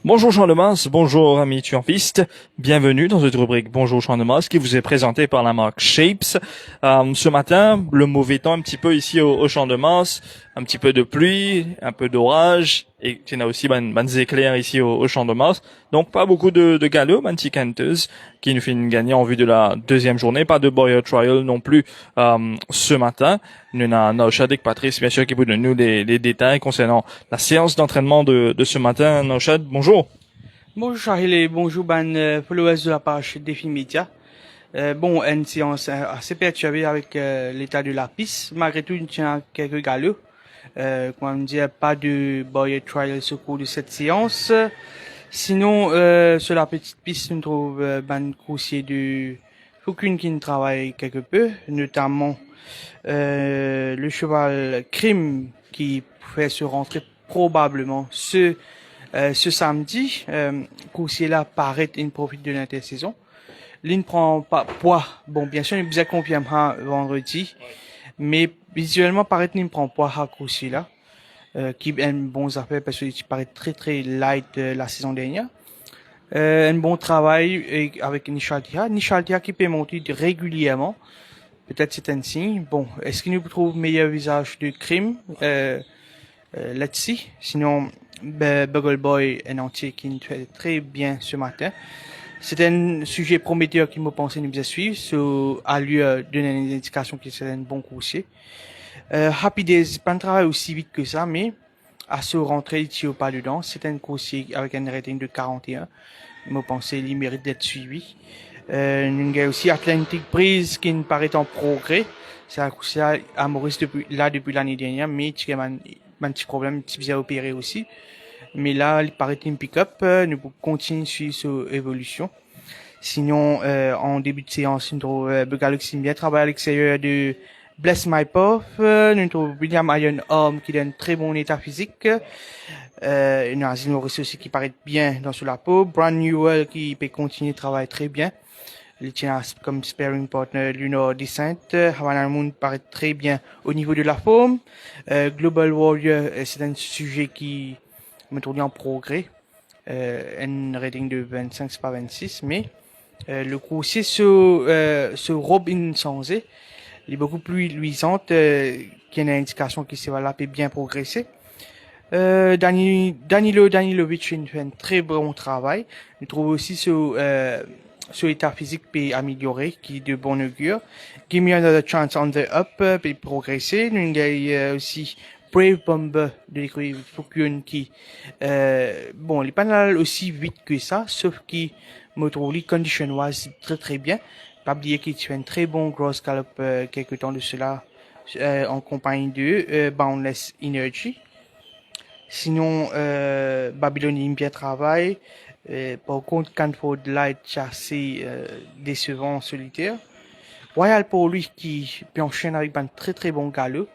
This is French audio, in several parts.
Bonjour Champ de Mars, bonjour amis turfistes, bienvenue dans cette rubrique Bonjour Champ de Mars qui vous est présentée par la marque Shapes. Ce matin, le mauvais temps un petit peu ici au Champ de Mars, un petit peu de pluie, un peu d'orage et il y a aussi des éclairs ici au Champ de Mars. Donc pas beaucoup de galops, petit canteuse qui nous fait gagner en vue de la deuxième journée, pas de Boyer Trial non plus ce matin. Nous avons Naushad et Patrice bien sûr qui vous donnent nous les détails concernant la séance d'entraînement de ce matin. Naushad, bonjour. Bonjour Charles et bonjour followers de la page Défi Média. Une séance assez perturbée avec l'état de la piste. Malgré tout, il tient quelques galops. Comment dire, pas de Boyer Trial au cours de cette séance. Sinon, sur la petite piste, on trouve coursier de Fukun qui ne travaille quelque peu, notamment le cheval Crime qui fait se rentrer probablement ce samedi. Coursier là paraît il profite de l'intersaison. Il ne prend pas poids. Bon, bien sûr, il nous a confirmé vendredi, mais visuellement paraît il ne prend poids à coursier là. Qui a un bon affaire parce qu'il paraît très light la saison dernière. Un bon travail avec Nishaltia. Nishaltia qui peut monter régulièrement. Peut-être c'est un signe. Bon, est-ce qu'il nous trouve meilleur visage de crime là-dessus? Sinon, Bugle Boy, un entier qui nous fait très bien ce matin. C'est un sujet prometteur qui me pensait nous a suivre. À lui donner une indication que c'est un bon coursier. Happy Days, pas un travail aussi vite que ça, mais à se rentrer, il tire pas dedans. C'est un coursier avec un rating de 41. Je pensais qu'il mérite d'être suivi. Nous avons aussi Atlantic Breeze qui nous paraît en progrès. C'est un coursier à Maurice depuis l'année dernière, mais il y a un petit problème, il s'est opéré aussi. Mais là, il paraît une pick-up. Nous pouvons continuer sur son évolution. Sinon, en début de séance, nous trouvons Galaxy bien travaillé à l'extérieur de Bless My Path. Nous trouvons William Iron Arm qui donne un très bon état physique. Nous avons Norris aussi qui paraît bien dans la peau. Brand Newell qui peut continuer de travailler très bien. Il tient comme sparring partner Lunar Descent. Havana Moon paraît très bien au niveau de la forme. Global Warrior, c'est un sujet qui me trouve en progrès. Un rating de 25, c'est pas 26, mais le coursier se Robin Sanzé. Il est beaucoup plus luisante, qui a une indication qu'il s'est peut bien progresser. Danilovic fait un très bon travail. Nous trouvons aussi ce état physique peut améliorer, qui est de bon augure. Give me another chance on the up, peut progresser. Nous avons aussi Brave Bomber de l'écurie Fukun qui, il est pas mal aussi vite que ça, sauf qu'il me trouve les condition wise très bien. Pas oublier qu'il fait un très bon gross gallop quelque temps de cela en compagnie de Boundless Energy. Sinon, Babylonian bien travaille. Par contre, Canford Light chassé décevant en solitaire. Royal pour lui qui peut enchaîner avec un très bon galop.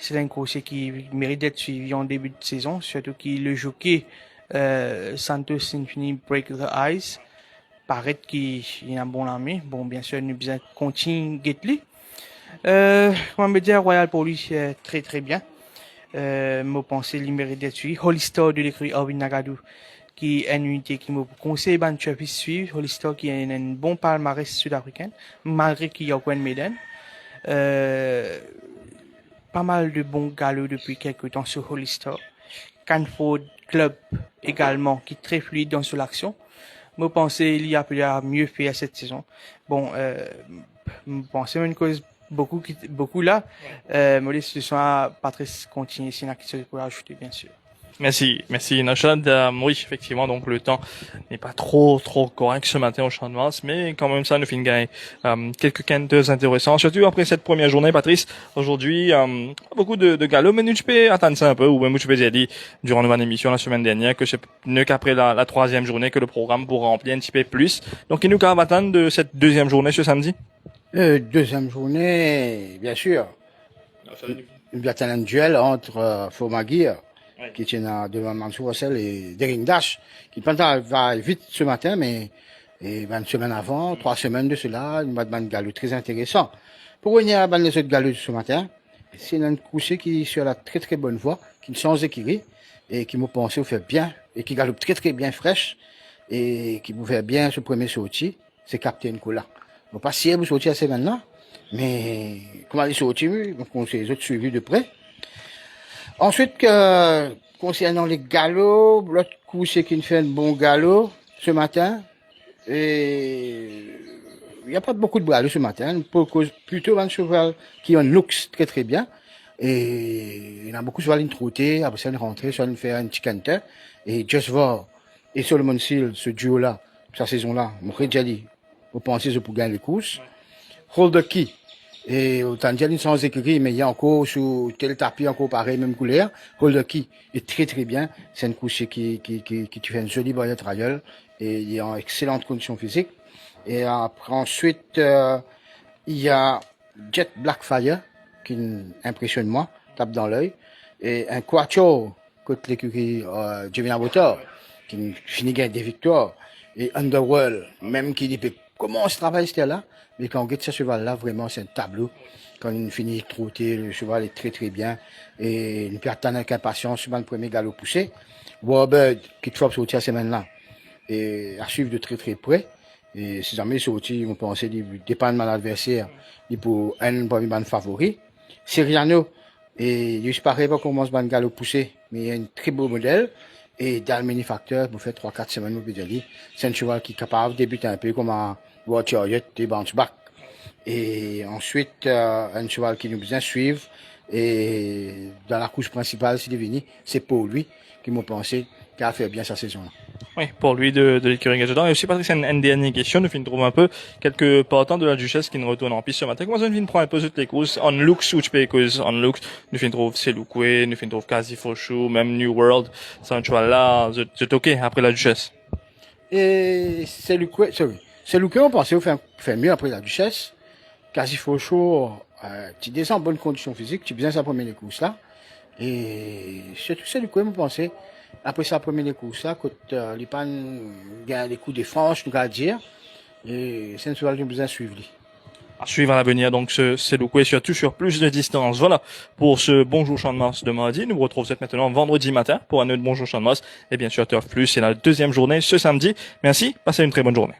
C'est un coursier qui mérite d'être suivi en début de saison, surtout qu'il le jockey Santos Symphony Break the Ice. Paraît qu'il est un bon ami. Bon, bien sûr, nous besoin continuer Gately. On me dire Royal pour lui c'est très bien. Me penser il mérite d'être suivi. Holy Star de l'écurie Arvin Nagadou qui est une unité qui me conseille de suivre. Holy Star qui a un bon palmarès sud-africain malgré qu'il y a Gwen Maiden. Pas mal de bons galops depuis quelques temps sur Holy Star. Canford Club également qui est très fluide dans l'action. Je pense qu'il y a mieux fait cette saison. Bon, je pense une cause beaucoup là. Modeste de soin, Patrice continue, s'il y en a qui se pourrait ajouter, bien sûr. Merci Naushad. Oui, effectivement, donc le temps n'est pas trop correct ce matin au Champ de Mars, mais quand même ça nous fait gagner quelques canteuses intéressants, surtout après cette première journée, Patrice. Aujourd'hui, beaucoup de galops, mais nous tu peux attendre ça un peu, ou même tu peux dire durant notre émission la semaine dernière que c'est ne qu'après la troisième journée que le programme pourra remplir un petit peu plus. Donc il nous va attendre de cette deuxième journée ce samedi. Deuxième journée, bien sûr. Il y a un duel entre Fomagir qui tient devant Mansour Russell et Dering Dash, qui va vite ce matin, mais une semaine avant, 3 semaines de cela, il m'a demandé un galop très intéressant. Pour revenir à les autres galops de ce matin, c'est un coursier qui est sur la très bonne voie, qui est sans équilibre, et qui me pensait fait bien et qui galope très très bien fraîche et qui pouvait bien se premier sortir, c'est Captain Cola. Bon, pas si vous sortir assez maintenant, mais comment il sortit, donc on s'est les autres suivis de près. Ensuite, concernant les galops, l'autre coup, c'est qu'il fait un bon galop ce matin. Et il n'y a pas beaucoup de galop ce matin. Plutôt un cheval qui a un look très très bien. Et il y a beaucoup de cheval trotté. Après ça, il est rentré, ça, il fait un petit canter. Et Just War et Solomon Seal, ce duo-là, sa saison-là, mon déjà dit, vous pensez que pour gagner les courses. Hold the Key. Et autant dire sans écrit, mais il y a encore sur tel tapis encore pareil, même couleur. Hold the Key est très très bien. C'est une course qui tu fais une jolie barrière trial et il est en excellente condition physique. Et après ensuite il y a Jet Blackfire qui impressionne moi, tape dans l'œil, et un Quattro côté l'écurie Gemini Water qui finit gagner des victoires, et Underworld même qui dit comment on se travaille c'était là. Mais quand on regarde ce cheval-là, vraiment, c'est un tableau. Quand il finit de trotter, le cheval est très très bien. Et il peut attendre avec impatience, souvent le premier galop poussé. Warbird, qui te frappe sortir cette semaine-là. Et à suivre de très très près. Et si jamais il sortit, on pensait, dépendamment de l'adversaire, il pour un premier favori. Siriano, et il paraît pas comment ce galop poussé, mais il y a un très beau modèle. Et dans le manufacteur, vous faites 3-4 semaines, vous pouvez dire, c'est un cheval qui est capable de débuter un peu comme un World Chariot et bounce back. Et ensuite, un cheval qui nous besoin suivre. Et dans la course principale, s'il est venu, c'est pour lui qui m'a pensé qu'il a fait bien sa saison-là. Oui, pour lui de l'écurie Gadgetan. Et aussi, Patrick, c'est une dernière question. Nous finissons trouver un peu quelques partants de la Duchesse qui nous retournent en piste ce matin. Comment ça, nous finissons prendre un peu toutes les courses? On looks, ou tu peux cause on looks. Nous finissons trouver Selukwe, nous finissons trouver Kazi Foshu, même New World. C'est un cheval là, c'est ok après la Duchesse. Et Selukwe, on pensait faire mieux après la Duchesse. Kazi Foshu, tu descends en bonne condition physique, tu besoin sa première course là. Et surtout Selukwe, on pensait, après sa première course là, quand les pannes gagnent les coups de franche, nous allons dire, et c'est un cheval qui a besoin de suivre. À suivre à l'avenir, donc, c'est le coup, surtout sur plus de distance. Voilà. Pour ce Bonjour Champ de Mars de mardi. Nous vous retrouvons maintenant vendredi matin pour un autre Bonjour Champ de Mars. Et bien sûr, Turf Plus, c'est la deuxième journée ce samedi. Merci. Passez une très bonne journée.